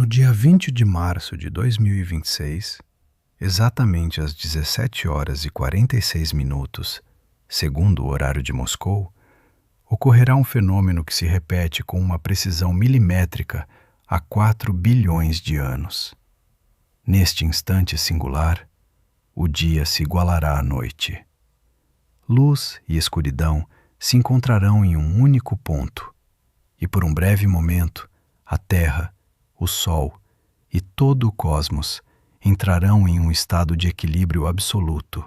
No dia 20 de março de 2026, exatamente às 17 horas e 46 minutos, segundo o horário de Moscou, ocorrerá um fenômeno que se repete com uma precisão milimétrica há 4 bilhões de anos. Neste instante singular, o dia se igualará à noite. Luz e escuridão se encontrarão em um único ponto, e por um breve momento, a Terra, o Sol e todo o cosmos entrarão em um estado de equilíbrio absoluto.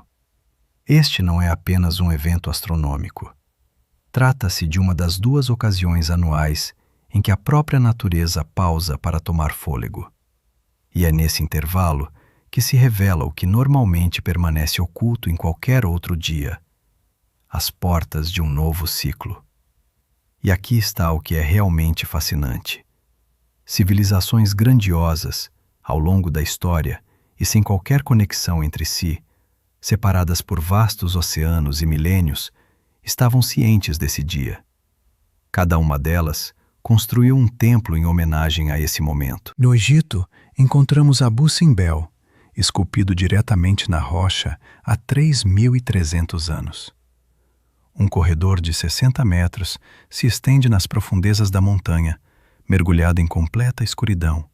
Este não é apenas um evento astronômico. Trata-se de uma das 2 ocasiões anuais em que a própria natureza pausa para tomar fôlego. E é nesse intervalo que se revela o que normalmente permanece oculto em qualquer outro dia: as portas de um novo ciclo. E aqui está o que é realmente fascinante. Civilizações grandiosas, ao longo da história e sem qualquer conexão entre si, separadas por vastos oceanos e milênios, estavam cientes desse dia. Cada uma delas construiu um templo em homenagem a esse momento. No Egito, encontramos Abu Simbel, esculpido diretamente na rocha há 3.300 anos. Um corredor de 60 metros se estende nas profundezas da montanha, mergulhado em completa escuridão.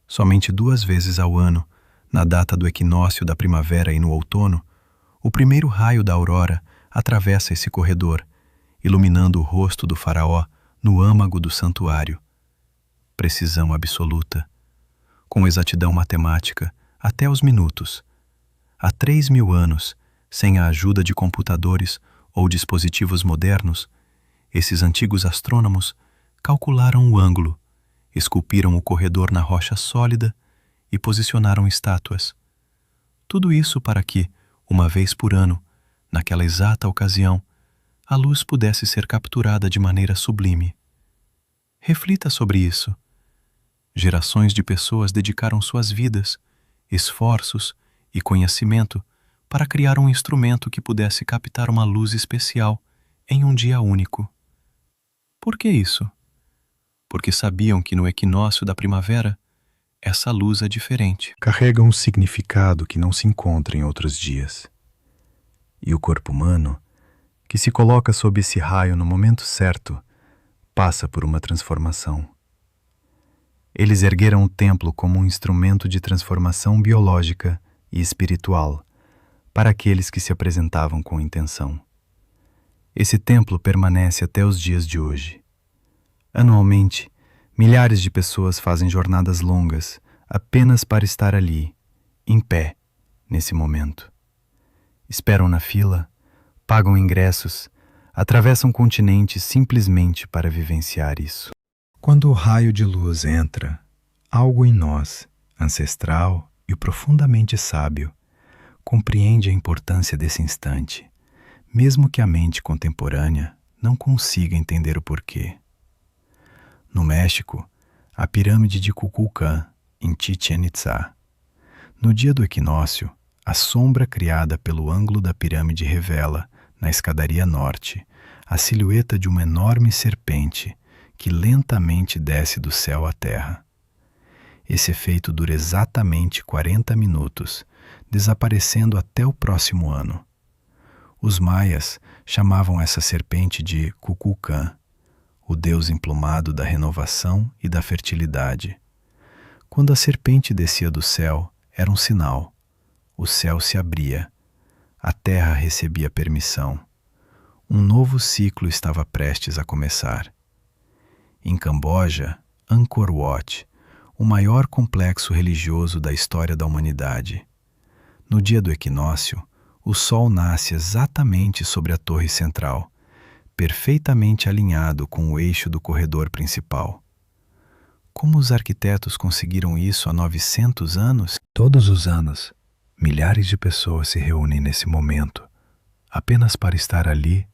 Somente 2 vezes ao ano, na data do equinócio da primavera e no outono, o primeiro raio da aurora atravessa esse corredor, iluminando o rosto do faraó no âmago do santuário. Precisão absoluta, com exatidão matemática, até os minutos. Há 3.000 anos, sem a ajuda de computadores ou dispositivos modernos, esses antigos astrônomos calcularam o ângulo, esculpiram o corredor na rocha sólida e posicionaram estátuas. Tudo isso para que, uma vez por ano, naquela exata ocasião, a luz pudesse ser capturada de maneira sublime. Reflita sobre isso. Gerações de pessoas dedicaram suas vidas, esforços e conhecimento para criar um instrumento que pudesse captar uma luz especial em um dia único. Por que isso? Porque sabiam que no equinócio da primavera, essa luz é diferente. Carrega um significado que não se encontra em outros dias. E o corpo humano, que se coloca sob esse raio no momento certo, passa por uma transformação. Eles ergueram o templo como um instrumento de transformação biológica e espiritual para aqueles que se apresentavam com intenção. Esse templo permanece até os dias de hoje. Anualmente, milhares de pessoas fazem jornadas longas apenas para estar ali, em pé, nesse momento. Esperam na fila, pagam ingressos, atravessam continentes simplesmente para vivenciar isso. Quando o raio de luz entra, algo em nós, ancestral e profundamente sábio, compreende a importância desse instante, mesmo que a mente contemporânea não consiga entender o porquê. No México, a pirâmide de Kukulcán, em Chichén Itzá. No dia do equinócio, a sombra criada pelo ângulo da pirâmide revela, na escadaria norte, a silhueta de uma enorme serpente que lentamente desce do céu à terra. Esse efeito dura exatamente 40 minutos, desaparecendo até o próximo ano. Os maias chamavam essa serpente de Kukulcán, o deus emplumado da renovação e da fertilidade. Quando a serpente descia do céu, era um sinal. O céu se abria. A terra recebia permissão. Um novo ciclo estava prestes a começar. Em Camboja, Angkor Wat, o maior complexo religioso da história da humanidade. No dia do equinócio, o sol nasce exatamente sobre a torre central, perfeitamente alinhado com o eixo do corredor principal. Como os arquitetos conseguiram isso há 900 anos? Todos os anos, milhares de pessoas se reúnem nesse momento, apenas para estar ali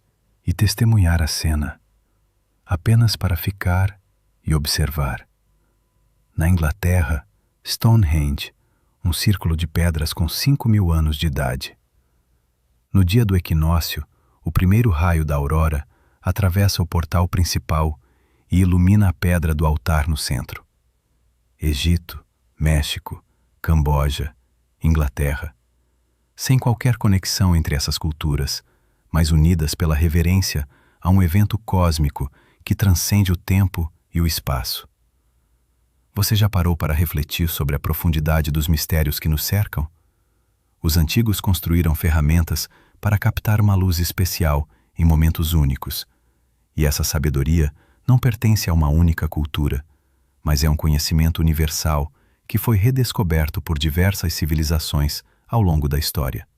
e testemunhar a cena, apenas para ficar e observar. Na Inglaterra, Stonehenge, um círculo de pedras com 5.000 anos de idade. No dia do equinócio, o primeiro raio da aurora atravessa o portal principal e ilumina a pedra do altar no centro. Egito, México, Camboja, Inglaterra, sem qualquer conexão entre essas culturas, mas unidas pela reverência a um evento cósmico que transcende o tempo e o espaço. Você já parou para refletir sobre a profundidade dos mistérios que nos cercam? Os antigos construíram ferramentas para captar uma luz especial em momentos únicos, e essa sabedoria não pertence a uma única cultura, mas é um conhecimento universal que foi redescoberto por diversas civilizações ao longo da história.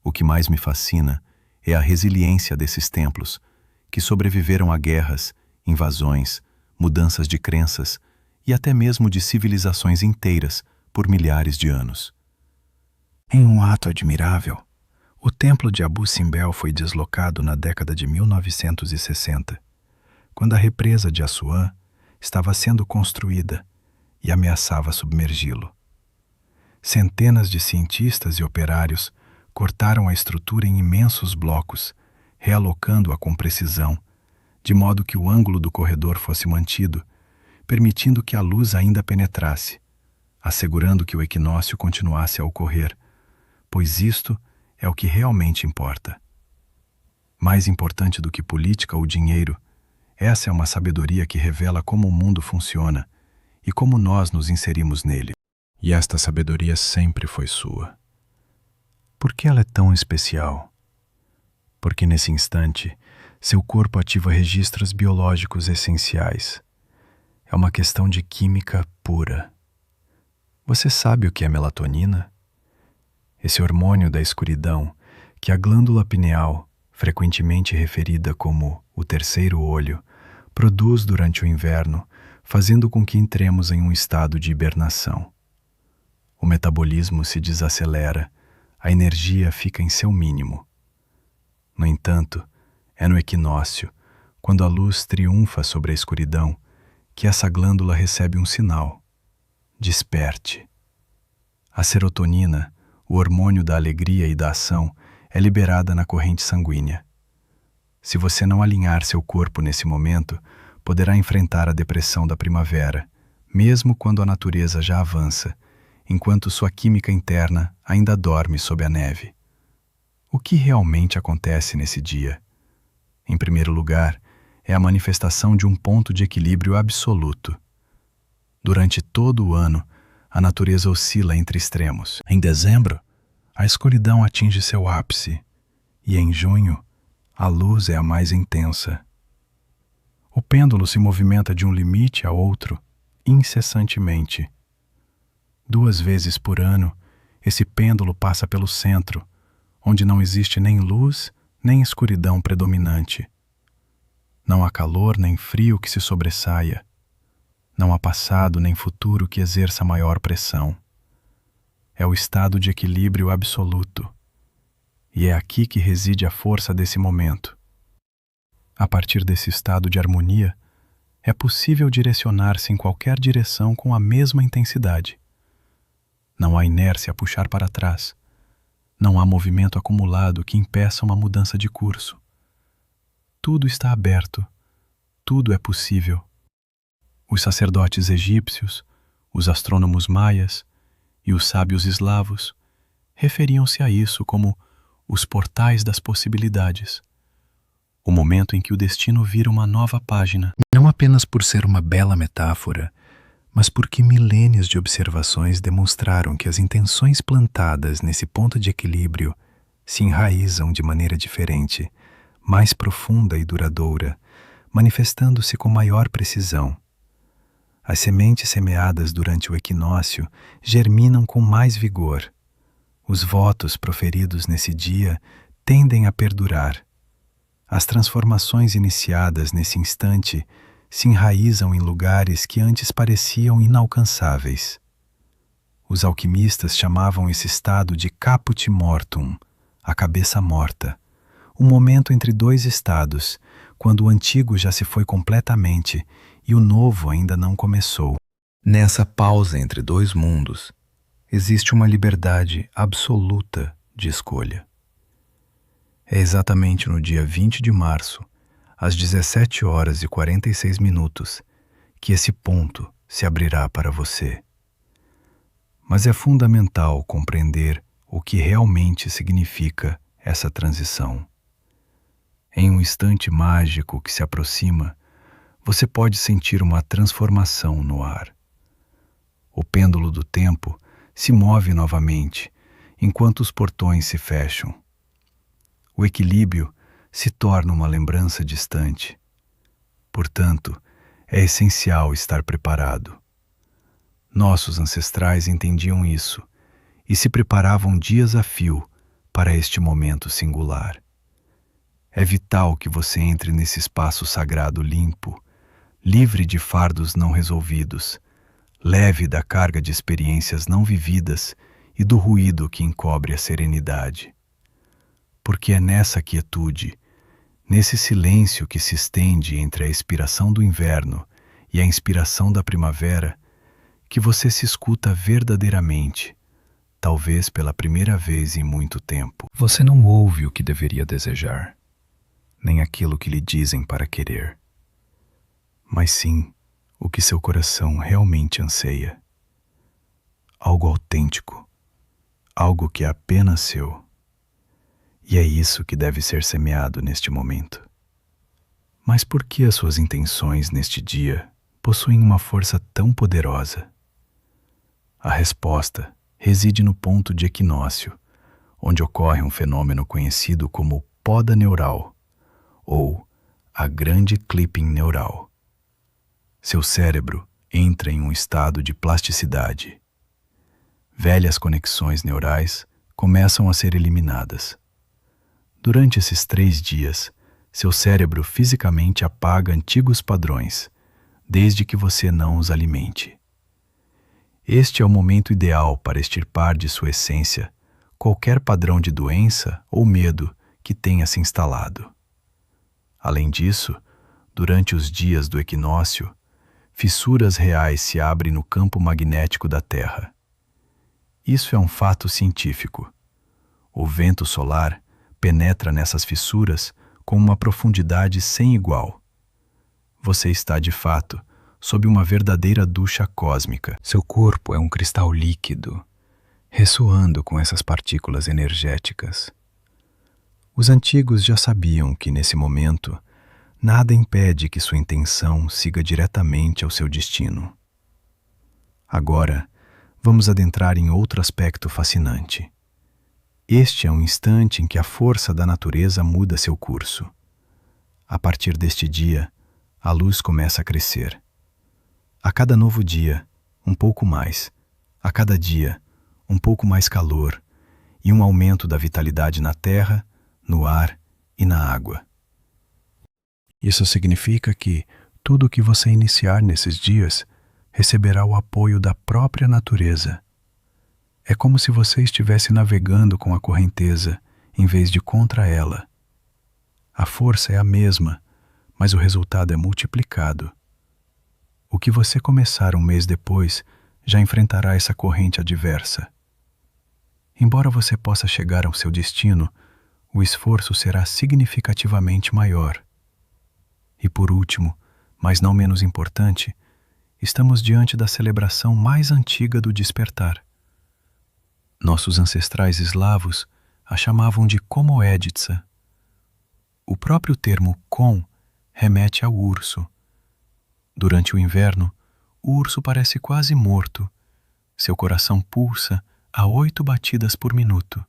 O que mais me fascina é a resiliência desses templos, que sobreviveram a guerras, invasões, mudanças de crenças e até mesmo de civilizações inteiras por milhares de anos. Em um ato admirável, o templo de Abu Simbel foi deslocado na década de 1960, quando a represa de Assuã estava sendo construída e ameaçava submergi-lo. Centenas de cientistas e operários cortaram a estrutura em imensos blocos, realocando-a com precisão, de modo que o ângulo do corredor fosse mantido, permitindo que a luz ainda penetrasse, assegurando que o equinócio continuasse a ocorrer, pois isto é o que realmente importa. Mais importante do que política ou dinheiro, essa é uma sabedoria que revela como o mundo funciona e como nós nos inserimos nele. E esta sabedoria sempre foi sua. Por que ela é tão especial? Porque nesse instante, seu corpo ativa registros biológicos essenciais. É uma questão de química pura. Você sabe o que é melatonina? Esse hormônio da escuridão que a glândula pineal, frequentemente referida como o terceiro olho, produz durante o inverno, fazendo com que entremos em um estado de hibernação. O metabolismo se desacelera, a energia fica em seu mínimo. No entanto, é no equinócio, quando a luz triunfa sobre a escuridão, que essa glândula recebe um sinal. Desperte. A serotonina, o hormônio da alegria e da ação, é liberada na corrente sanguínea. Se você não alinhar seu corpo nesse momento, poderá enfrentar a depressão da primavera, mesmo quando a natureza já avança, enquanto sua química interna ainda dorme sob a neve. O que realmente acontece nesse dia? Em primeiro lugar, é a manifestação de um ponto de equilíbrio absoluto. Durante todo o ano, a natureza oscila entre extremos. Em dezembro, a escuridão atinge seu ápice, e em junho, a luz é a mais intensa. O pêndulo se movimenta de um limite a outro, incessantemente. 2 vezes por ano, esse pêndulo passa pelo centro, onde não existe nem luz nem escuridão predominante. Não há calor nem frio que se sobressaia. Não há passado nem futuro que exerça maior pressão. É o estado de equilíbrio absoluto. E é aqui que reside a força desse momento. A partir desse estado de harmonia, é possível direcionar-se em qualquer direção com a mesma intensidade. Não há inércia a puxar para trás. Não há movimento acumulado que impeça uma mudança de curso. Tudo está aberto. Tudo é possível. Os sacerdotes egípcios, os astrônomos maias e os sábios eslavos referiam-se a isso como os portais das possibilidades. O momento em que o destino vira uma nova página, não apenas por ser uma bela metáfora, mas porque milênios de observações demonstraram que as intenções plantadas nesse ponto de equilíbrio se enraizam de maneira diferente, mais profunda e duradoura, manifestando-se com maior precisão. As sementes semeadas durante o equinócio germinam com mais vigor. Os votos proferidos nesse dia tendem a perdurar. As transformações iniciadas nesse instante se enraizam em lugares que antes pareciam inalcançáveis. Os alquimistas chamavam esse estado de caput mortuum, a cabeça morta, um momento entre 2 estados, quando o antigo já se foi completamente e o novo ainda não começou. Nessa pausa entre 2 mundos, existe uma liberdade absoluta de escolha. É exatamente no dia 20 de março, às 17h46, que esse ponto se abrirá para você. Mas é fundamental compreender o que realmente significa essa transição. Em um instante mágico que se aproxima, você pode sentir uma transformação no ar. O pêndulo do tempo se move novamente enquanto os portões se fecham. O equilíbrio se torna uma lembrança distante. Portanto, é essencial estar preparado. Nossos ancestrais entendiam isso e se preparavam dias a fio para este momento singular. É vital que você entre nesse espaço sagrado limpo, livre de fardos não resolvidos, leve da carga de experiências não vividas e do ruído que encobre a serenidade. Porque é nessa quietude, nesse silêncio que se estende entre a expiração do inverno e a inspiração da primavera, que você se escuta verdadeiramente, talvez pela primeira vez em muito tempo. Você não ouve o que deveria desejar, nem aquilo que lhe dizem para querer, mas sim o que seu coração realmente anseia. Algo autêntico, algo que é apenas seu. E é isso que deve ser semeado neste momento. Mas por que as suas intenções neste dia possuem uma força tão poderosa? A resposta reside no ponto de equinócio, onde ocorre um fenômeno conhecido como poda neural, ou a grande clipping neural. Seu cérebro entra em um estado de plasticidade. Velhas conexões neurais começam a ser eliminadas. Durante esses 3 dias, seu cérebro fisicamente apaga antigos padrões, desde que você não os alimente. Este é o momento ideal para extirpar de sua essência qualquer padrão de doença ou medo que tenha se instalado. Além disso, durante os dias do equinócio, fissuras reais se abrem no campo magnético da Terra. Isso é um fato científico. O vento solar penetra nessas fissuras com uma profundidade sem igual. Você está, de fato, sob uma verdadeira ducha cósmica. Seu corpo é um cristal líquido, ressoando com essas partículas energéticas. Os antigos já sabiam que, nesse momento, nada impede que sua intenção siga diretamente ao seu destino. Agora, vamos adentrar em outro aspecto fascinante. Este é um instante em que a força da natureza muda seu curso. A partir deste dia, a luz começa a crescer. A cada novo dia, um pouco mais. A cada dia, um pouco mais calor e um aumento da vitalidade na terra, no ar e na água. Isso significa que tudo o que você iniciar nesses dias receberá o apoio da própria natureza. É como se você estivesse navegando com a correnteza em vez de contra ela. A força é a mesma, mas o resultado é multiplicado. O que você começar um mês depois já enfrentará essa corrente adversa. Embora você possa chegar ao seu destino, o esforço será significativamente maior. E por último, mas não menos importante, estamos diante da celebração mais antiga do despertar. Nossos ancestrais eslavos a chamavam de Komoeditsa. O próprio termo Kom remete ao urso. Durante o inverno, o urso parece quase morto. Seu coração pulsa a 8 batidas por minuto.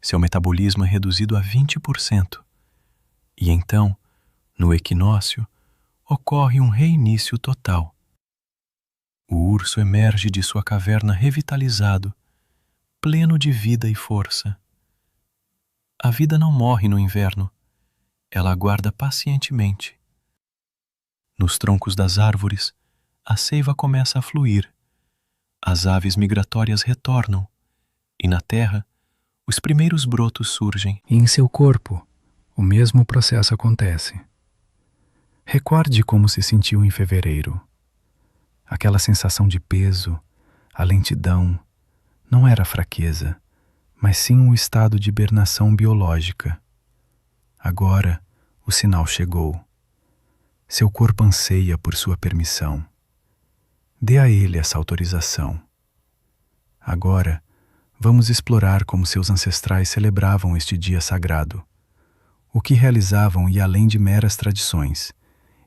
Seu metabolismo é reduzido a 20%. E então, no equinócio, ocorre um reinício total. O urso emerge de sua caverna revitalizado, pleno de vida e força. A vida não morre no inverno, ela aguarda pacientemente. Nos troncos das árvores, a seiva começa a fluir, as aves migratórias retornam, e na terra, os primeiros brotos surgem. E em seu corpo, o mesmo processo acontece. Recorde como se sentiu em fevereiro. Aquela sensação de peso, a lentidão, não era fraqueza, mas sim um estado de hibernação biológica. Agora, o sinal chegou. Seu corpo anseia por sua permissão. Dê a ele essa autorização. Agora, vamos explorar como seus ancestrais celebravam este dia sagrado. O que realizavam ia além de meras tradições.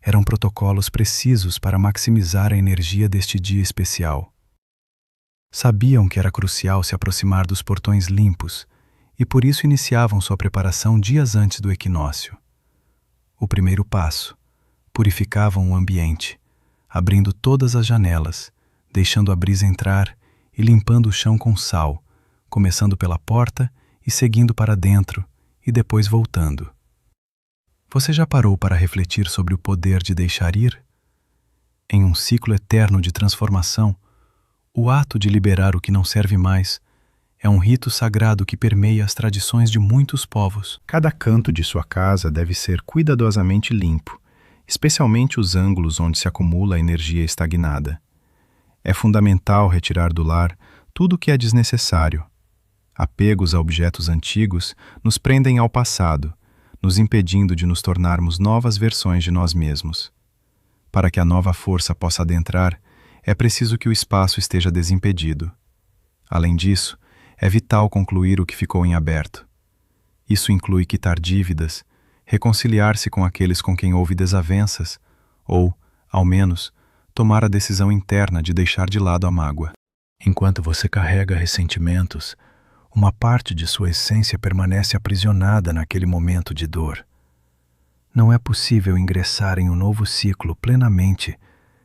Eram protocolos precisos para maximizar a energia deste dia especial. Sabiam que era crucial se aproximar dos portões limpos e por isso iniciavam sua preparação dias antes do equinócio. O primeiro passo: purificavam o ambiente, abrindo todas as janelas, deixando a brisa entrar e limpando o chão com sal, começando pela porta e seguindo para dentro e depois voltando. Você já parou para refletir sobre o poder de deixar ir? Em um ciclo eterno de transformação, o ato de liberar o que não serve mais é um rito sagrado que permeia as tradições de muitos povos. Cada canto de sua casa deve ser cuidadosamente limpo, especialmente os ângulos onde se acumula a energia estagnada. É fundamental retirar do lar tudo o que é desnecessário. Apegos a objetos antigos nos prendem ao passado, nos impedindo de nos tornarmos novas versões de nós mesmos. Para que a nova força possa adentrar, é preciso que o espaço esteja desimpedido. Além disso, é vital concluir o que ficou em aberto. Isso inclui quitar dívidas, reconciliar-se com aqueles com quem houve desavenças, ou, ao menos, tomar a decisão interna de deixar de lado a mágoa. Enquanto você carrega ressentimentos, uma parte de sua essência permanece aprisionada naquele momento de dor. Não é possível ingressar em um novo ciclo plenamente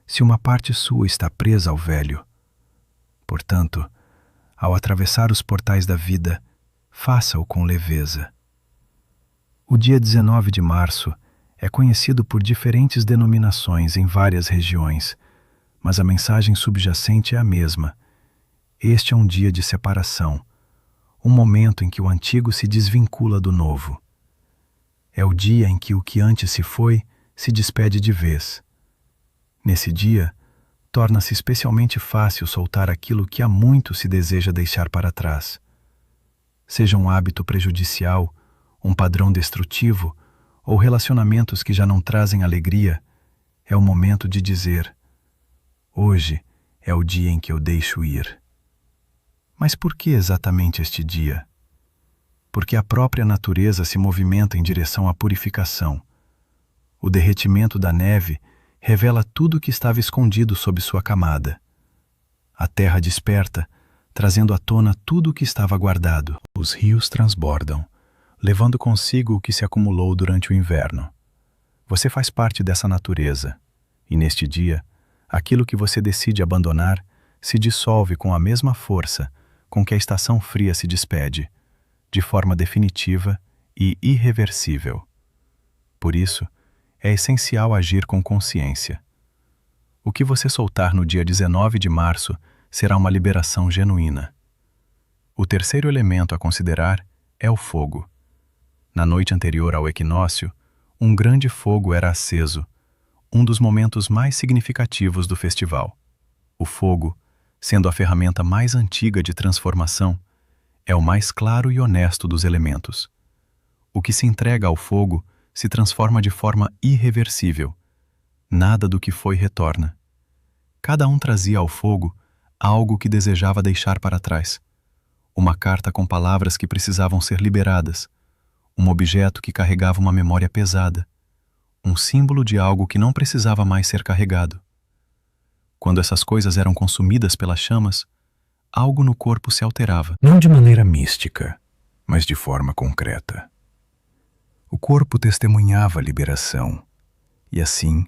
se uma parte sua está presa ao velho. Portanto, ao atravessar os portais da vida, faça-o com leveza. O dia 19 de março é conhecido por diferentes denominações em várias regiões, mas a mensagem subjacente é a mesma. Este é um dia de separação, um momento em que o antigo se desvincula do novo. É o dia em que o que antes se foi se despede de vez. Nesse dia, torna-se especialmente fácil soltar aquilo que há muito se deseja deixar para trás. Seja um hábito prejudicial, um padrão destrutivo ou relacionamentos que já não trazem alegria, é o momento de dizer: hoje é o dia em que eu deixo ir. Mas por que exatamente este dia? Porque a própria natureza se movimenta em direção à purificação. O derretimento da neve revela tudo o que estava escondido sob sua camada. A terra desperta, trazendo à tona tudo o que estava guardado. Os rios transbordam, levando consigo o que se acumulou durante o inverno. Você faz parte dessa natureza, e neste dia, aquilo que você decide abandonar se dissolve com a mesma força com que a estação fria se despede, de forma definitiva e irreversível. Por isso, é essencial agir com consciência. O que você soltar no dia 19 de março será uma liberação genuína. O terceiro elemento a considerar é o fogo. Na noite anterior ao equinócio, um grande fogo era aceso, um dos momentos mais significativos do festival. O fogo, sendo a ferramenta mais antiga de transformação, é o mais claro e honesto dos elementos. O que se entrega ao fogo se transforma de forma irreversível. Nada do que foi retorna. Cada um trazia ao fogo algo que desejava deixar para trás. Uma carta com palavras que precisavam ser liberadas, um objeto que carregava uma memória pesada, um símbolo de algo que não precisava mais ser carregado. Quando essas coisas eram consumidas pelas chamas, algo no corpo se alterava. Não de maneira mística, mas de forma concreta. O corpo testemunhava a liberação, e assim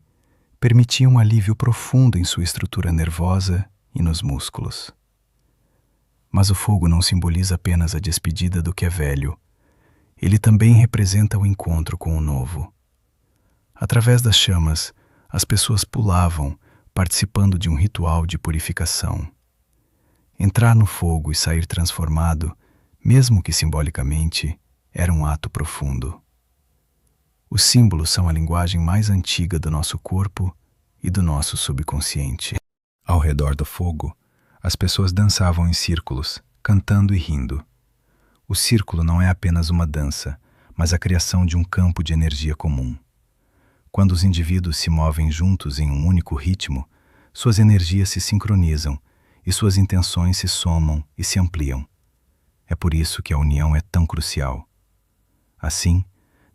permitia um alívio profundo em sua estrutura nervosa e nos músculos. Mas o fogo não simboliza apenas a despedida do que é velho, ele também representa o encontro com o novo. Através das chamas, as pessoas pulavam, participando de um ritual de purificação. Entrar no fogo e sair transformado, mesmo que simbolicamente, era um ato profundo. Os símbolos são a linguagem mais antiga do nosso corpo e do nosso subconsciente. Ao redor do fogo, as pessoas dançavam em círculos, cantando e rindo. O círculo não é apenas uma dança, mas a criação de um campo de energia comum. Quando os indivíduos se movem juntos em um único ritmo, suas energias se sincronizam e suas intenções se somam e se ampliam. É por isso que a união é tão crucial. Assim,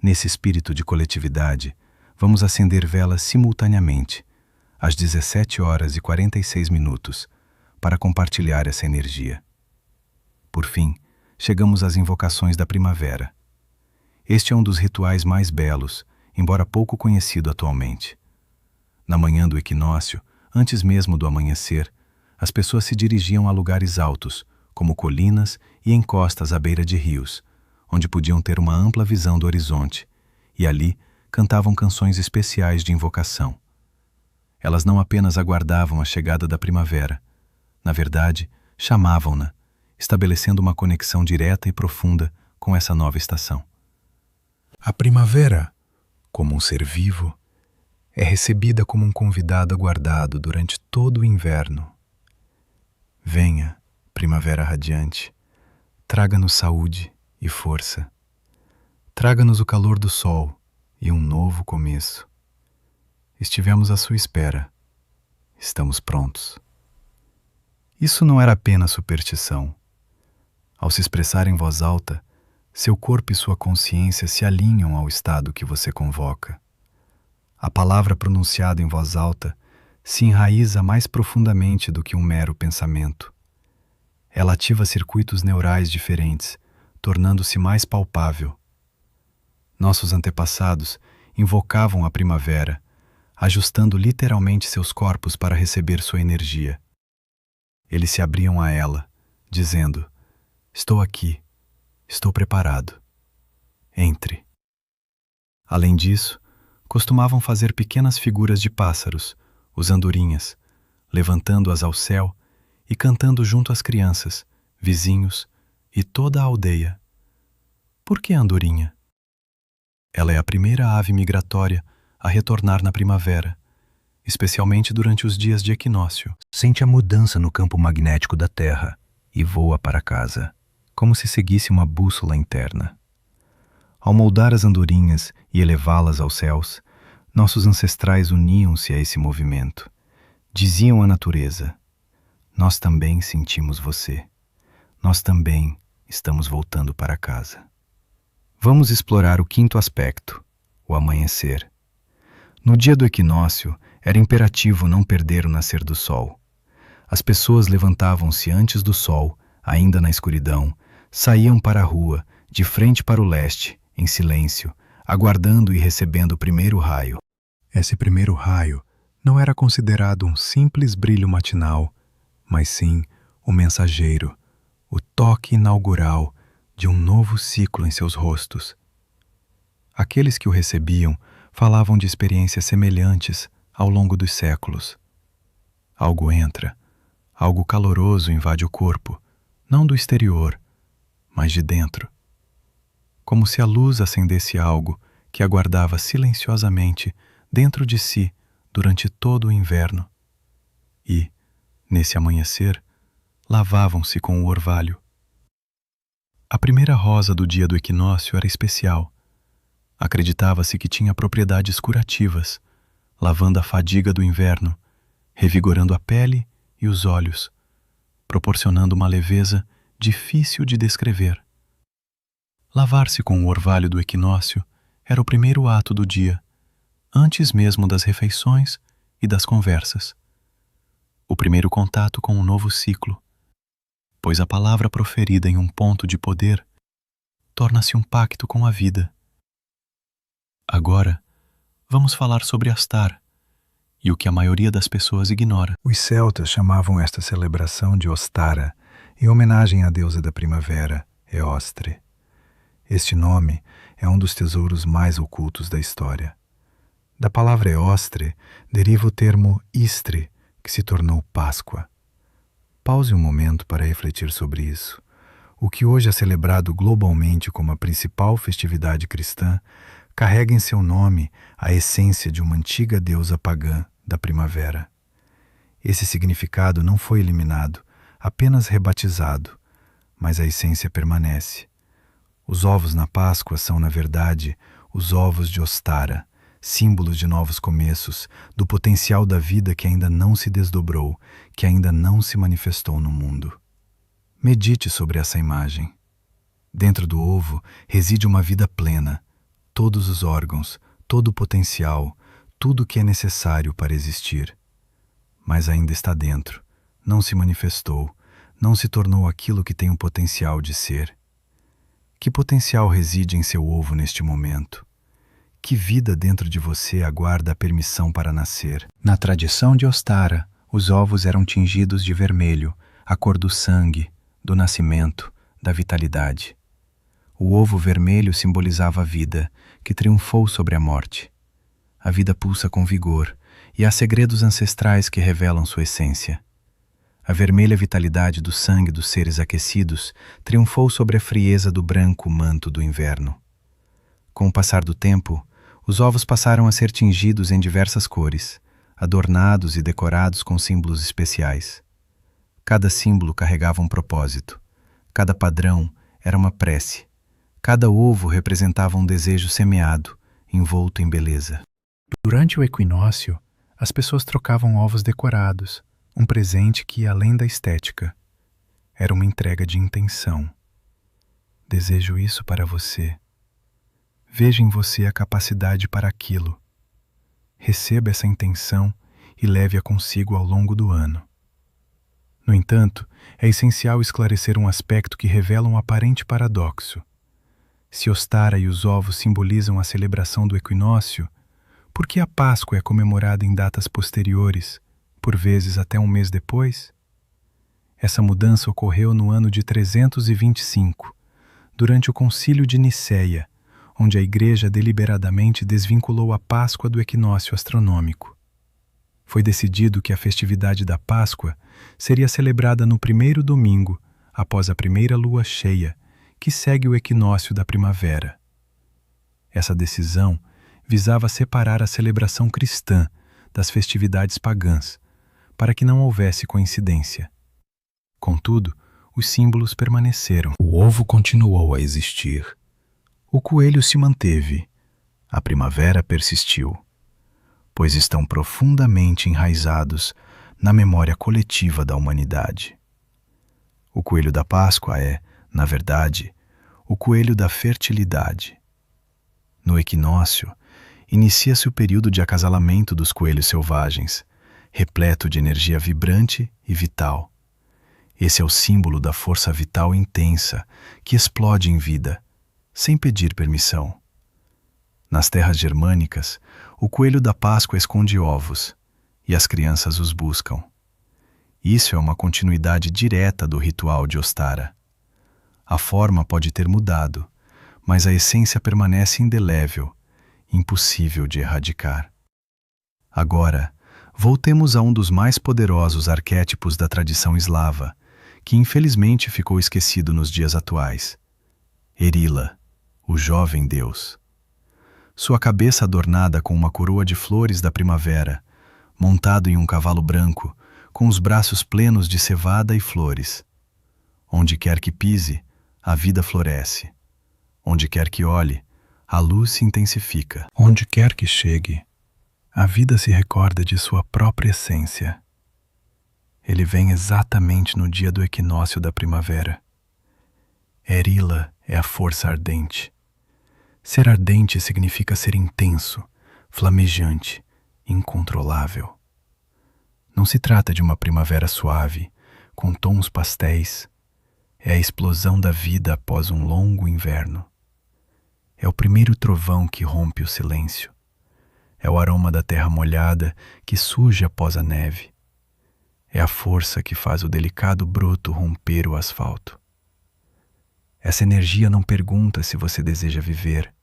nesse espírito de coletividade, vamos acender velas simultaneamente, às 17h46, para compartilhar essa energia. Por fim, chegamos às invocações da primavera. Este é um dos rituais mais belos, embora pouco conhecido atualmente. Na manhã do equinócio, antes mesmo do amanhecer, as pessoas se dirigiam a lugares altos, como colinas e encostas à beira de rios, onde podiam ter uma ampla visão do horizonte, e ali cantavam canções especiais de invocação. Elas não apenas aguardavam a chegada da primavera, na verdade, chamavam-na, estabelecendo uma conexão direta e profunda com essa nova estação. A primavera, como um ser vivo, é recebida como um convidado aguardado durante todo o inverno. Venha, primavera radiante, traga-nos saúde e força. Traga-nos o calor do sol e um novo começo. Estivemos à sua espera. Estamos prontos. Isso não era apenas superstição. Ao se expressar em voz alta, seu corpo e sua consciência se alinham ao estado que você convoca. A palavra pronunciada em voz alta se enraiza mais profundamente do que um mero pensamento. Ela ativa circuitos neurais diferentes, tornando-se mais palpável. Nossos antepassados invocavam a primavera, ajustando literalmente seus corpos para receber sua energia. Eles se abriam a ela, dizendo: "Estou aqui, estou preparado. Entre." Além disso, costumavam fazer pequenas figuras de pássaros, os andorinhas, levantando-as ao céu e cantando junto às crianças, vizinhos e toda a aldeia. Por que a andorinha? Ela é a primeira ave migratória a retornar na primavera, especialmente durante os dias de equinócio. Sente a mudança no campo magnético da Terra e voa para casa, como se seguisse uma bússola interna. Ao moldar as andorinhas e elevá-las aos céus, nossos ancestrais uniam-se a esse movimento. Diziam à natureza: "Nós também sentimos você. Nós também estamos voltando para casa." Vamos explorar o quinto aspecto, o amanhecer. No dia do equinócio, era imperativo não perder o nascer do sol. As pessoas levantavam-se antes do sol, ainda na escuridão, saíam para a rua, de frente para o leste, em silêncio, aguardando e recebendo o primeiro raio. Esse primeiro raio não era considerado um simples brilho matinal, mas sim o mensageiro, o toque inaugural de um novo ciclo em seus rostos. Aqueles que o recebiam falavam de experiências semelhantes ao longo dos séculos. Algo entra, algo caloroso invade o corpo, não do exterior, mas de dentro. Como se a luz acendesse algo que aguardava silenciosamente dentro de si durante todo o inverno. E, nesse amanhecer, lavavam-se com o orvalho. A primeira rosa do dia do equinócio era especial. Acreditava-se que tinha propriedades curativas, lavando a fadiga do inverno, revigorando a pele e os olhos, proporcionando uma leveza difícil de descrever. Lavar-se com o orvalho do equinócio era o primeiro ato do dia, antes mesmo das refeições e das conversas. O primeiro contato com um novo ciclo, pois a palavra proferida em um ponto de poder torna-se um pacto com a vida. Agora, vamos falar sobre Astar e o que a maioria das pessoas ignora. Os celtas chamavam esta celebração de Ostara, em homenagem à deusa da primavera, Eostre. Este nome é um dos tesouros mais ocultos da história. Da palavra Eostre deriva o termo Istre, que se tornou Páscoa. Pause um momento para refletir sobre isso. O que hoje é celebrado globalmente como a principal festividade cristã carrega em seu nome a essência de uma antiga deusa pagã da primavera. Esse significado não foi eliminado, apenas rebatizado, mas a essência permanece. Os ovos na Páscoa são, na verdade, os ovos de Ostara, símbolos de novos começos, do potencial da vida que ainda não se desdobrou, que ainda não se manifestou no mundo. Medite sobre essa imagem. Dentro do ovo reside uma vida plena, todos os órgãos, todo o potencial, tudo o que é necessário para existir. Mas ainda está dentro, não se manifestou, não se tornou aquilo que tem o potencial de ser. Que potencial reside em seu ovo neste momento? Que vida dentro de você aguarda a permissão para nascer? Na tradição de Ostara, os ovos eram tingidos de vermelho, a cor do sangue, do nascimento, da vitalidade. O ovo vermelho simbolizava a vida, que triunfou sobre a morte. A vida pulsa com vigor, e há segredos ancestrais que revelam sua essência. A vermelha vitalidade do sangue dos seres aquecidos triunfou sobre a frieza do branco manto do inverno. Com o passar do tempo, os ovos passaram a ser tingidos em diversas cores, adornados e decorados com símbolos especiais. Cada símbolo carregava um propósito, cada padrão era uma prece, cada ovo representava um desejo semeado, envolto em beleza. Durante o equinócio, as pessoas trocavam ovos decorados, um presente que ia além da estética. Era uma entrega de intenção. Desejo isso para você. Veja em você a capacidade para aquilo. Receba essa intenção e leve-a consigo ao longo do ano. No entanto, é essencial esclarecer um aspecto que revela um aparente paradoxo. Se Ostara e os ovos simbolizam a celebração do equinócio, por que a Páscoa é comemorada em datas posteriores, por vezes até um mês depois? Essa mudança ocorreu no ano de 325, durante o Concílio de Nicéia, onde a Igreja deliberadamente desvinculou a Páscoa do equinócio astronômico. Foi decidido que a festividade da Páscoa seria celebrada no primeiro domingo, após a primeira lua cheia, que segue o equinócio da primavera. Essa decisão visava separar a celebração cristã das festividades pagãs, para que não houvesse coincidência. Contudo, os símbolos permaneceram. O ovo continuou a existir. O coelho se manteve. A primavera persistiu, pois estão profundamente enraizados na memória coletiva da humanidade. O coelho da Páscoa é, na verdade, o coelho da fertilidade. No equinócio, inicia-se o período de acasalamento dos coelhos selvagens, repleto de energia vibrante e vital. Esse é o símbolo da força vital intensa que explode em vida, sem pedir permissão. Nas terras germânicas, o coelho da Páscoa esconde ovos, e as crianças os buscam. Isso é uma continuidade direta do ritual de Ostara. A forma pode ter mudado, mas a essência permanece indelével, impossível de erradicar. Agora, voltemos a um dos mais poderosos arquétipos da tradição eslava, que infelizmente ficou esquecido nos dias atuais. Erila, o jovem deus. Sua cabeça adornada com uma coroa de flores da primavera, montado em um cavalo branco, com os braços plenos de cevada e flores. Onde quer que pise, a vida floresce. Onde quer que olhe, a luz se intensifica. Onde quer que chegue, a vida se recorda de sua própria essência. Ele vem exatamente no dia do equinócio da primavera. Erila é a força ardente. Ser ardente significa ser intenso, flamejante, incontrolável. Não se trata de uma primavera suave, com tons pastéis. É a explosão da vida após um longo inverno. É o primeiro trovão que rompe o silêncio. É o aroma da terra molhada que surge após a neve. É a força que faz o delicado broto romper o asfalto. Essa energia não pergunta se você deseja viver.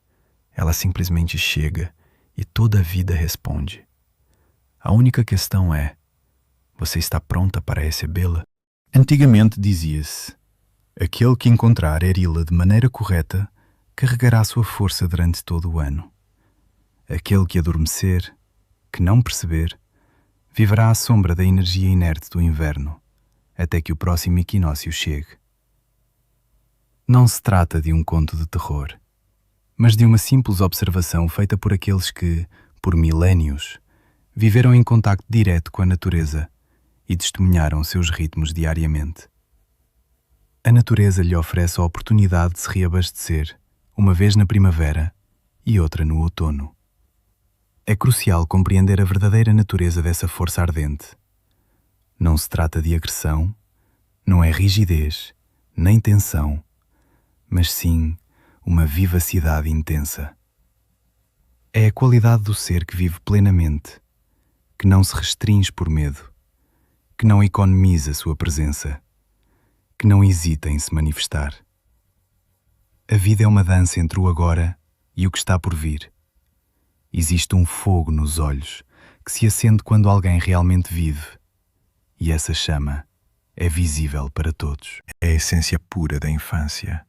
Ela simplesmente chega e toda a vida responde. A única questão é: você está pronta para recebê-la? Antigamente dizia-se: aquele que encontrar Erila de maneira correta carregará sua força durante todo o ano. Aquele que adormecer, que não perceber, viverá à sombra da energia inerte do inverno, até que o próximo equinócio chegue. Não se trata de um conto de terror, mas de uma simples observação feita por aqueles que, por milénios, viveram em contacto direto com a natureza e testemunharam seus ritmos diariamente. A natureza lhe oferece a oportunidade de se reabastecer, uma vez na primavera e outra no outono. É crucial compreender a verdadeira natureza dessa força ardente. Não se trata de agressão, não é rigidez, nem tensão, mas sim uma vivacidade intensa. É a qualidade do ser que vive plenamente, que não se restringe por medo, que não economiza sua presença, que não hesita em se manifestar. A vida é uma dança entre o agora e o que está por vir. Existe um fogo nos olhos que se acende quando alguém realmente vive, e essa chama é visível para todos. É a essência pura da infância,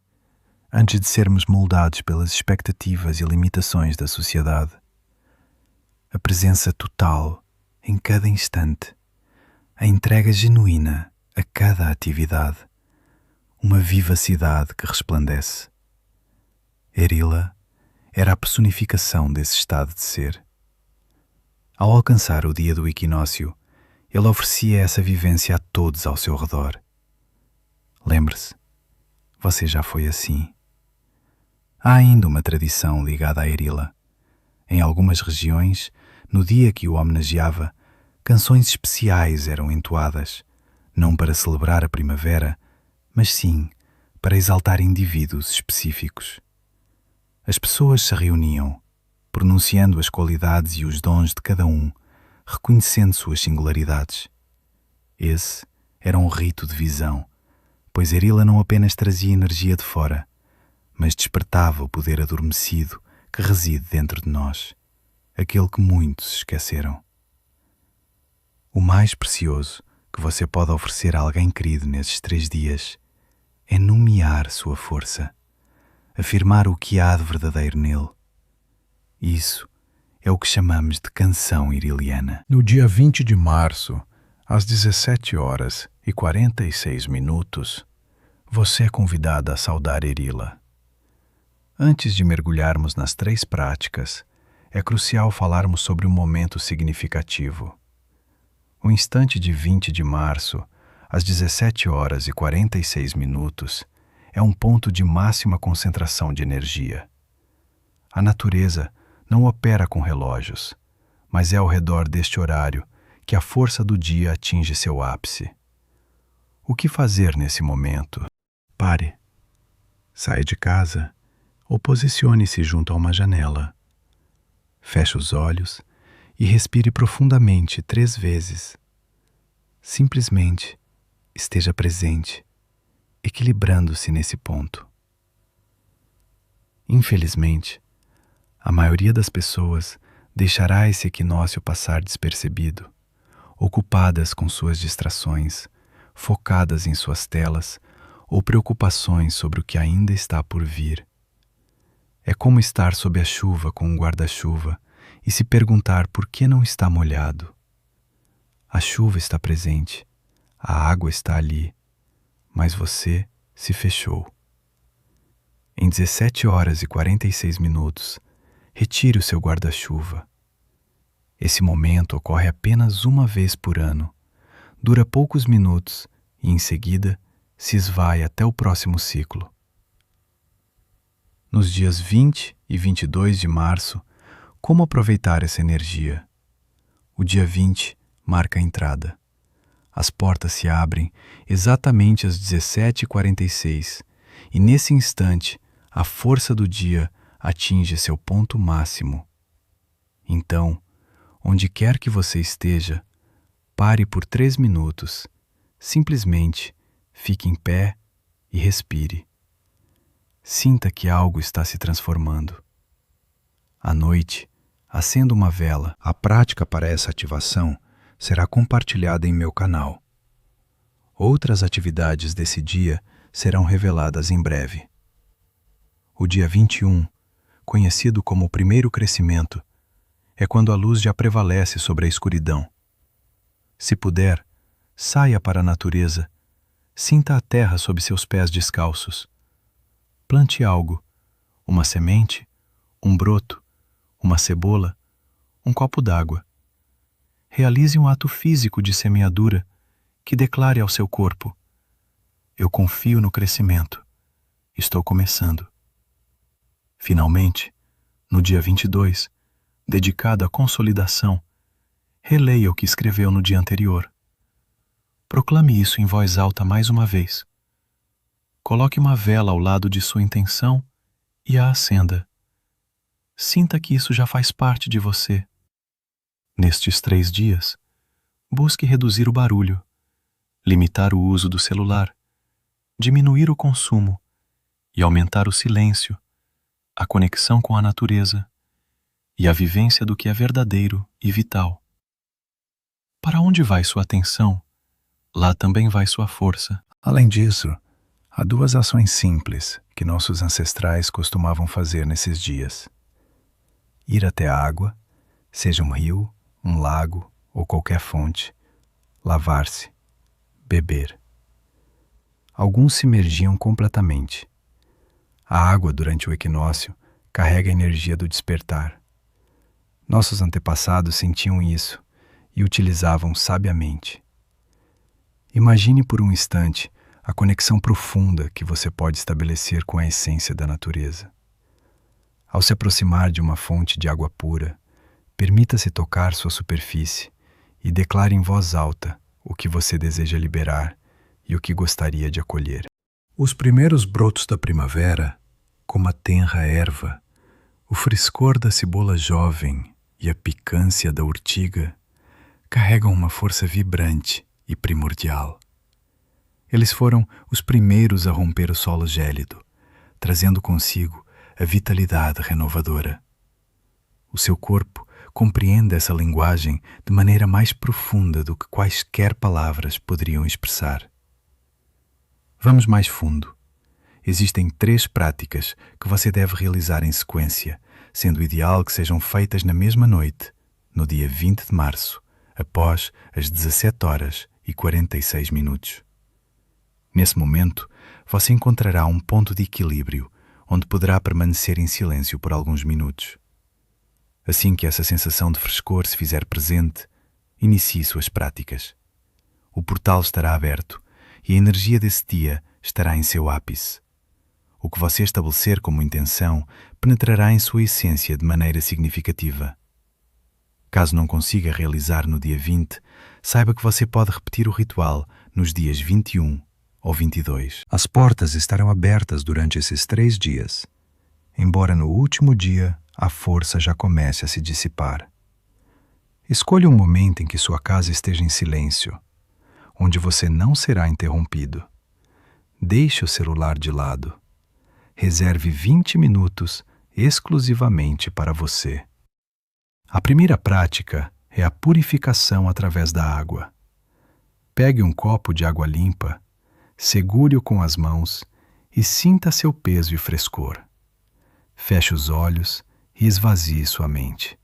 antes de sermos moldados pelas expectativas e limitações da sociedade. A presença total em cada instante, a entrega genuína a cada atividade, uma vivacidade que resplandece. Erila era a personificação desse estado de ser. Ao alcançar o dia do equinócio, ele oferecia essa vivência a todos ao seu redor. Lembre-se, você já foi assim. Há ainda uma tradição ligada a Erila. Em algumas regiões, no dia que o homenageava, canções especiais eram entoadas, não para celebrar a primavera, mas sim para exaltar indivíduos específicos. As pessoas se reuniam, pronunciando as qualidades e os dons de cada um, reconhecendo suas singularidades. Esse era um rito de visão, pois Erila não apenas trazia energia de fora, mas despertava o poder adormecido que reside dentro de nós, aquele que muitos esqueceram. O mais precioso que você pode oferecer a alguém querido nesses 3 dias é nomear sua força, afirmar o que há de verdadeiro nele. Isso é o que chamamos de canção iriliana. No dia 20 de março, às 17h46, você é convidada a saudar Erila. Antes de mergulharmos nas 3 práticas, é crucial falarmos sobre um momento significativo. O instante de 20 de março, às 17h46, é um ponto de máxima concentração de energia. A natureza não opera com relógios, mas é ao redor deste horário que a força do dia atinge seu ápice. O que fazer nesse momento? Pare. Saia de casa ou posicione-se junto a uma janela. Feche os olhos e respire profundamente 3 vezes. Simplesmente esteja presente, equilibrando-se nesse ponto. Infelizmente, a maioria das pessoas deixará esse equinócio passar despercebido, ocupadas com suas distrações, focadas em suas telas ou preocupações sobre o que ainda está por vir. É como estar sob a chuva com um guarda-chuva e se perguntar por que não está molhado. A chuva está presente, a água está ali, mas você se fechou. Em 17h46, retire o seu guarda-chuva. Esse momento ocorre apenas uma vez por ano, dura poucos minutos e, em seguida, se esvai até o próximo ciclo. Nos dias 20 e 22 de março, como aproveitar essa energia? O dia 20 marca a entrada. As portas se abrem exatamente às 17h46 e, nesse instante, a força do dia atinge seu ponto máximo. Então, onde quer que você esteja, pare por 3 minutos, simplesmente fique em pé e respire. Sinta que algo está se transformando. À noite, acenda uma vela. A prática para essa ativação será compartilhada em meu canal. Outras atividades desse dia serão reveladas em breve. O dia 21, conhecido como o primeiro crescimento, é quando a luz já prevalece sobre a escuridão. Se puder, saia para a natureza, sinta a terra sob seus pés descalços. Plante algo, uma semente, um broto, uma cebola, um copo d'água. Realize um ato físico de semeadura que declare ao seu corpo: eu confio no crescimento. Estou começando. Finalmente, no dia 22, dedicado à consolidação, releia o que escreveu no dia anterior. Proclame isso em voz alta mais uma vez. Coloque uma vela ao lado de sua intenção e a acenda. Sinta que isso já faz parte de você. Nestes 3 dias, busque reduzir o barulho, limitar o uso do celular, diminuir o consumo e aumentar o silêncio, a conexão com a natureza e a vivência do que é verdadeiro e vital. Para onde vai sua atenção, lá também vai sua força. Além disso, há 2 ações simples que nossos ancestrais costumavam fazer nesses dias: ir até a água, seja um rio, um lago ou qualquer fonte, lavar-se, beber. Alguns se imergiam completamente. A água, durante o equinócio, carrega a energia do despertar. Nossos antepassados sentiam isso e utilizavam sabiamente. Imagine por um instante a conexão profunda que você pode estabelecer com a essência da natureza. Ao se aproximar de uma fonte de água pura, permita-se tocar sua superfície e declare em voz alta o que você deseja liberar e o que gostaria de acolher. Os primeiros brotos da primavera, como a tenra erva, o frescor da cebola jovem e a picância da urtiga, carregam uma força vibrante e primordial. Eles foram os primeiros a romper o solo gélido, trazendo consigo a vitalidade renovadora. O seu corpo compreende essa linguagem de maneira mais profunda do que quaisquer palavras poderiam expressar. Vamos mais fundo. Existem 3 práticas que você deve realizar em sequência, sendo ideal que sejam feitas na mesma noite, no dia 20 de março, após as 17h46. Nesse momento, você encontrará um ponto de equilíbrio, onde poderá permanecer em silêncio por alguns minutos. Assim que essa sensação de frescor se fizer presente, inicie suas práticas. O portal estará aberto e a energia desse dia estará em seu ápice. O que você estabelecer como intenção penetrará em sua essência de maneira significativa. Caso não consiga realizar no dia 20, saiba que você pode repetir o ritual nos dias 21 ou 22. As portas estarão abertas durante esses 3 dias, embora no último dia a força já comece a se dissipar. Escolha um momento em que sua casa esteja em silêncio, onde você não será interrompido. Deixe o celular de lado. Reserve 20 minutos exclusivamente para você. A primeira prática é a purificação através da água. Pegue um copo de água limpa, segure-o com as mãos e sinta seu peso e frescor. Feche os olhos e esvazie sua mente.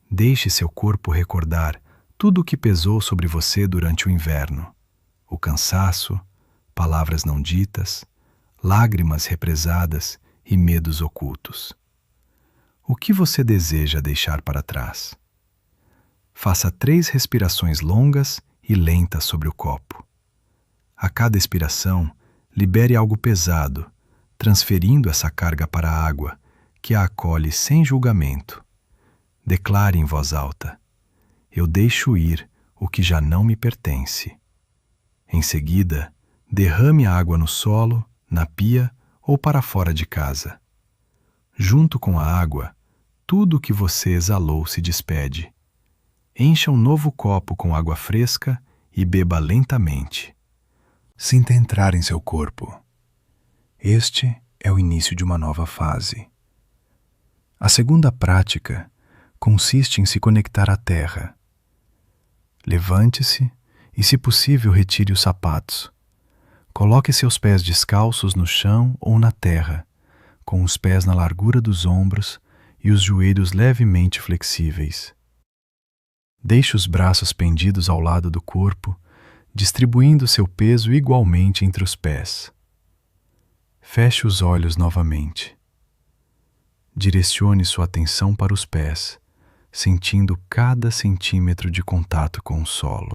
Deixe seu corpo recordar tudo o que pesou sobre você durante o inverno: o cansaço, palavras não ditas, lágrimas represadas e medos ocultos. O que você deseja deixar para trás? Faça 3 respirações longas e lentas sobre o copo. A cada expiração, libere algo pesado, transferindo essa carga para a água, que a acolhe sem julgamento. Declare em voz alta: eu deixo ir o que já não me pertence. Em seguida, derrame a água no solo, na pia ou para fora de casa. Junto com a água, tudo o que você exalou se despede. Encha um novo copo com água fresca e beba lentamente. Sinta entrar em seu corpo. Este é o início de uma nova fase. A segunda prática consiste em se conectar à terra. Levante-se e, se possível, retire os sapatos. Coloque seus pés descalços no chão ou na terra, com os pés na largura dos ombros e os joelhos levemente flexíveis. Deixe os braços pendidos ao lado do corpo, distribuindo seu peso igualmente entre os pés. Feche os olhos novamente. Direcione sua atenção para os pés, sentindo cada centímetro de contato com o solo.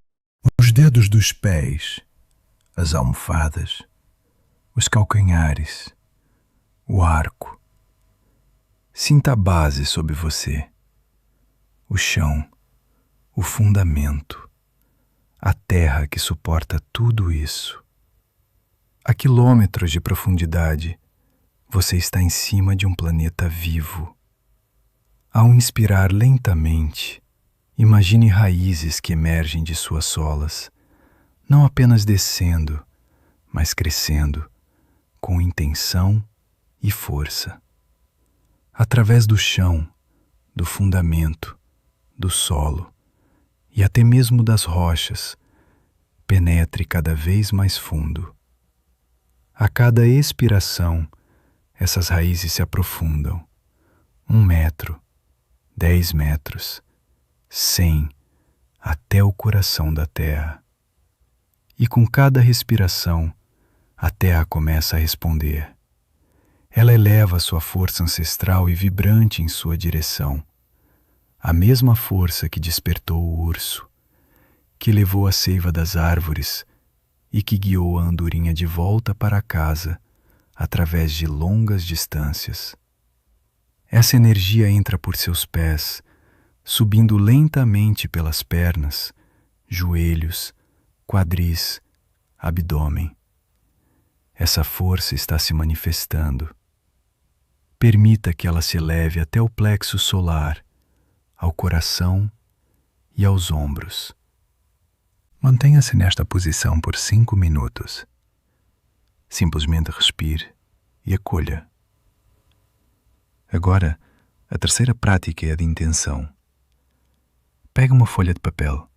Os dedos dos pés, as almofadas, os calcanhares, o arco. Sinta a base sob você, o chão, o fundamento, a terra que suporta tudo isso. A quilômetros de profundidade, você está em cima de um planeta vivo. Ao inspirar lentamente, imagine raízes que emergem de suas solas, não apenas descendo, mas crescendo, com intenção e força. Através do chão, do fundamento, do solo e até mesmo das rochas, penetre cada vez mais fundo. A cada expiração, essas raízes se aprofundam. 1 metro, 10 metros, 100, até o coração da terra. E com cada respiração, a terra começa a responder. Ela eleva sua força ancestral e vibrante em sua direção. A mesma força que despertou o urso, que levou a seiva das árvores e que guiou a andorinha de volta para casa através de longas distâncias. Essa energia entra por seus pés, subindo lentamente pelas pernas, joelhos, quadris, abdômen. Essa força está se manifestando. Permita que ela se eleve até o plexo solar, ao coração e aos ombros. Mantenha-se nesta posição por 5 minutos. Simplesmente respire e acolha. Agora, a terceira prática é a de intenção. Pegue uma folha de papel.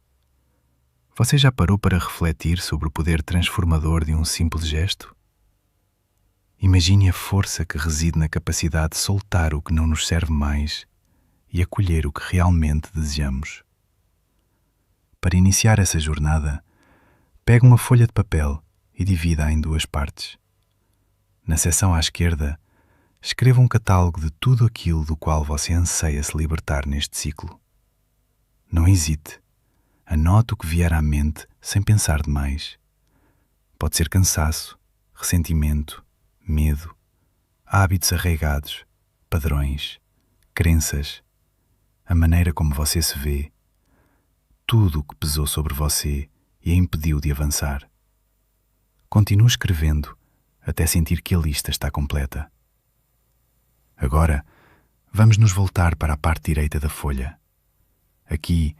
Você já parou para refletir sobre o poder transformador de um simples gesto? Imagine a força que reside na capacidade de soltar o que não nos serve mais e acolher o que realmente desejamos. Para iniciar essa jornada, pegue uma folha de papel e divida-a em 2 partes. Na seção à esquerda, escreva um catálogo de tudo aquilo do qual você anseia se libertar neste ciclo. Não hesite. Anote o que vier à mente sem pensar demais. Pode ser cansaço, ressentimento, medo, hábitos arraigados, padrões, crenças, a maneira como você se vê, tudo o que pesou sobre você e a impediu de avançar. Continue escrevendo até sentir que a lista está completa. Agora, vamos nos voltar para a parte direita da folha. Aqui,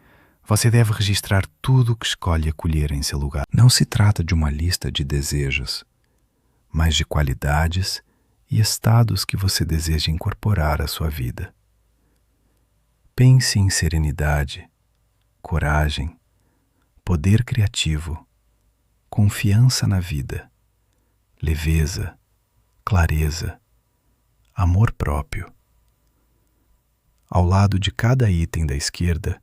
você deve registrar tudo o que escolhe acolher em seu lugar. Não se trata de uma lista de desejos, mas de qualidades e estados que você deseja incorporar à sua vida. Pense em serenidade, coragem, poder criativo, confiança na vida, leveza, clareza, amor próprio. Ao lado de cada item da esquerda,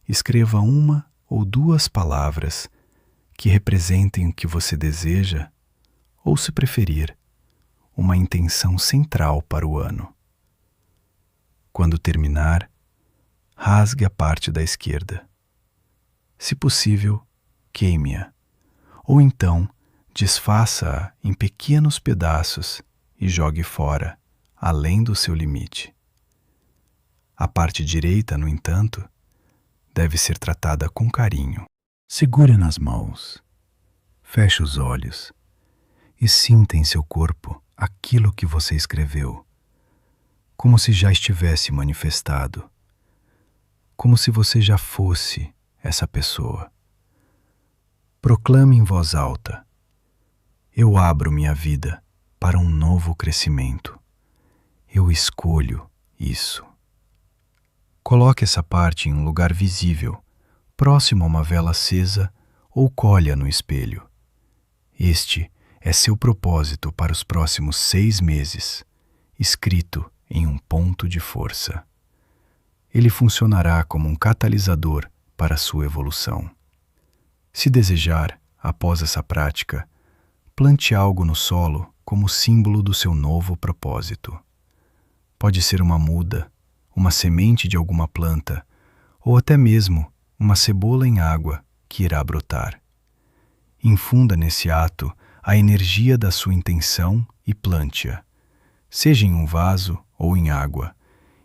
escreva 1 ou 2 palavras que representem o que você deseja ou, se preferir, uma intenção central para o ano. Quando terminar, rasgue a parte da esquerda. Se possível, queime-a, ou então desfaça-a em pequenos pedaços e jogue fora, além do seu limite. A parte direita, no entanto, deve ser tratada com carinho. Segure nas mãos, feche os olhos e sinta em seu corpo aquilo que você escreveu, como se já estivesse manifestado, como se você já fosse essa pessoa. Proclame em voz alta: eu abro minha vida para um novo crescimento. Eu escolho isso. Coloque essa parte em um lugar visível, próximo a uma vela acesa, ou colhe-a no espelho. Este é seu propósito para os próximos 6 meses, escrito em um ponto de força. Ele funcionará como um catalisador para a sua evolução. Se desejar, após essa prática, plante algo no solo como símbolo do seu novo propósito. Pode ser uma muda, uma semente de alguma planta, ou até mesmo uma cebola em água que irá brotar. Infunda nesse ato a energia da sua intenção e plante-a, seja em um vaso ou em água,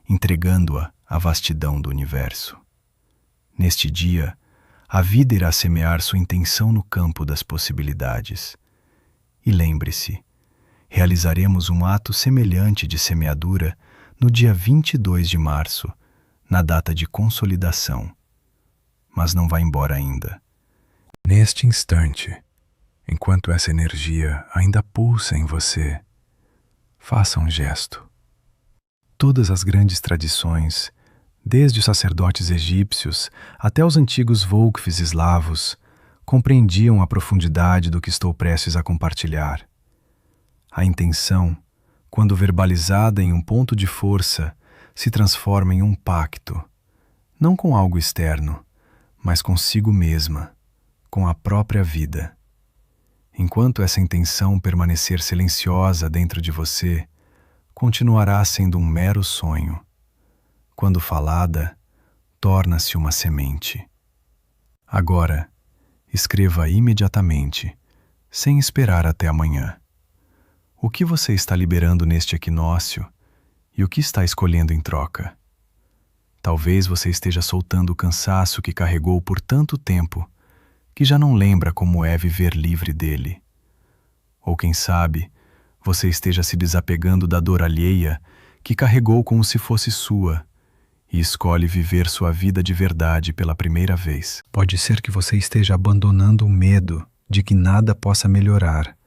entregando-a à vastidão do universo. Neste dia, a vida irá semear sua intenção no campo das possibilidades. E lembre-se, realizaremos um ato semelhante de semeadura no dia 22 de março, na data de consolidação. Mas não vá embora ainda. Neste instante, enquanto essa energia ainda pulsa em você, faça um gesto. Todas as grandes tradições, desde os sacerdotes egípcios até os antigos Volkfs eslavos, compreendiam a profundidade do que estou prestes a compartilhar. A intenção, quando verbalizada em um ponto de força, se transforma em um pacto, não com algo externo, mas consigo mesma, com a própria vida. Enquanto essa intenção permanecer silenciosa dentro de você, continuará sendo um mero sonho. Quando falada, torna-se uma semente. Agora, escreva imediatamente, sem esperar até amanhã. O que você está liberando neste equinócio e o que está escolhendo em troca? Talvez você esteja soltando o cansaço que carregou por tanto tempo que já não lembra como é viver livre dele. Ou quem sabe, você esteja se desapegando da dor alheia que carregou como se fosse sua e escolhe viver sua vida de verdade pela primeira vez. Pode ser que você esteja abandonando o medo de que nada possa melhorar,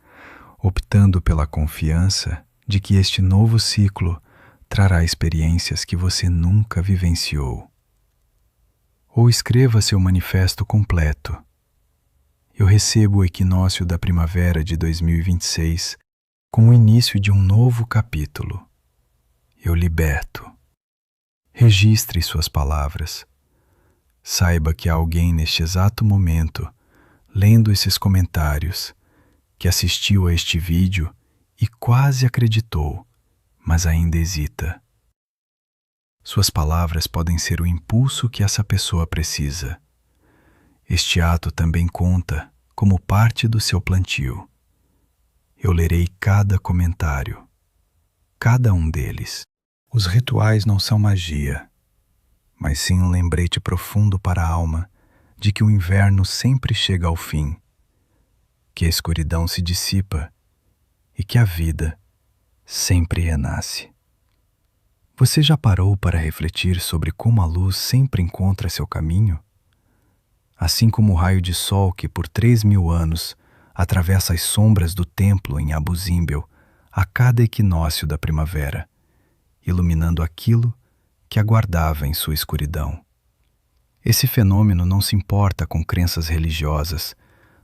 optando pela confiança de que este novo ciclo trará experiências que você nunca vivenciou. Ou escreva seu manifesto completo. Eu recebo o equinócio da primavera de 2026 com o início de um novo capítulo. Eu liberto. Registre suas palavras. Saiba que há alguém neste exato momento, lendo esses comentários, que assistiu a este vídeo e quase acreditou, mas ainda hesita. Suas palavras podem ser o impulso que essa pessoa precisa. Este ato também conta como parte do seu plantio. Eu lerei cada comentário, cada um deles. Os rituais não são magia, mas sim um lembrete profundo para a alma de que o inverno sempre chega ao fim, que a escuridão se dissipa e que a vida sempre renasce. Você já parou para refletir sobre como a luz sempre encontra seu caminho? Assim como o raio de sol que por 3.000 anos atravessa as sombras do templo em Abu Simbel a cada equinócio da primavera, iluminando aquilo que aguardava em sua escuridão. Esse fenômeno não se importa com crenças religiosas,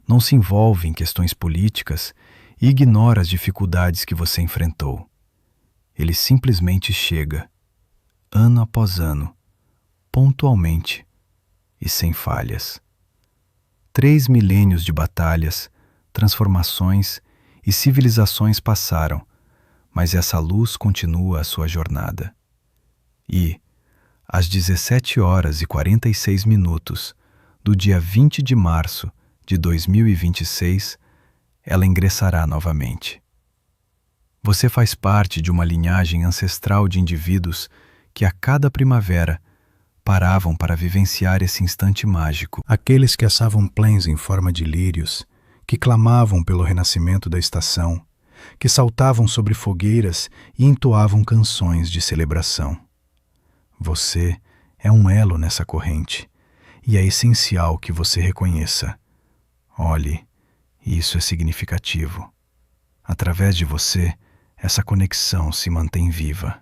não se envolve em questões políticas e ignora as dificuldades que você enfrentou. Ele simplesmente chega, ano após ano, pontualmente e sem falhas. 3 milênios de batalhas, transformações e civilizações passaram, mas essa luz continua a sua jornada. E, às 17h46 do dia 20 de março de 2026, ela ingressará novamente. Você faz parte de uma linhagem ancestral de indivíduos que a cada primavera paravam para vivenciar esse instante mágico. Aqueles que assavam pães em forma de lírios, que clamavam pelo renascimento da estação, que saltavam sobre fogueiras e entoavam canções de celebração. Você é um elo nessa corrente, e é essencial que você reconheça. Olhe, isso é significativo. Através de você, essa conexão se mantém viva.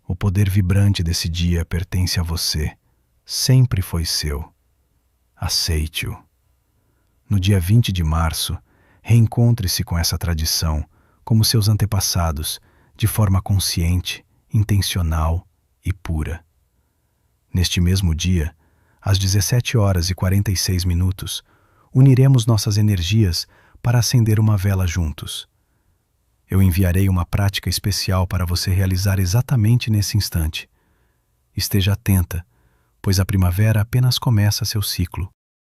O poder vibrante desse dia pertence a você, sempre foi seu. Aceite-o. No dia 20 de março, reencontre-se com essa tradição, como seus antepassados, de forma consciente, intencional e pura. Neste mesmo dia, às 17h46, uniremos nossas energias para acender uma vela juntos. Eu enviarei uma prática especial para você realizar exatamente nesse instante, Esteja atenta, pois a primavera apenas começa seu ciclo.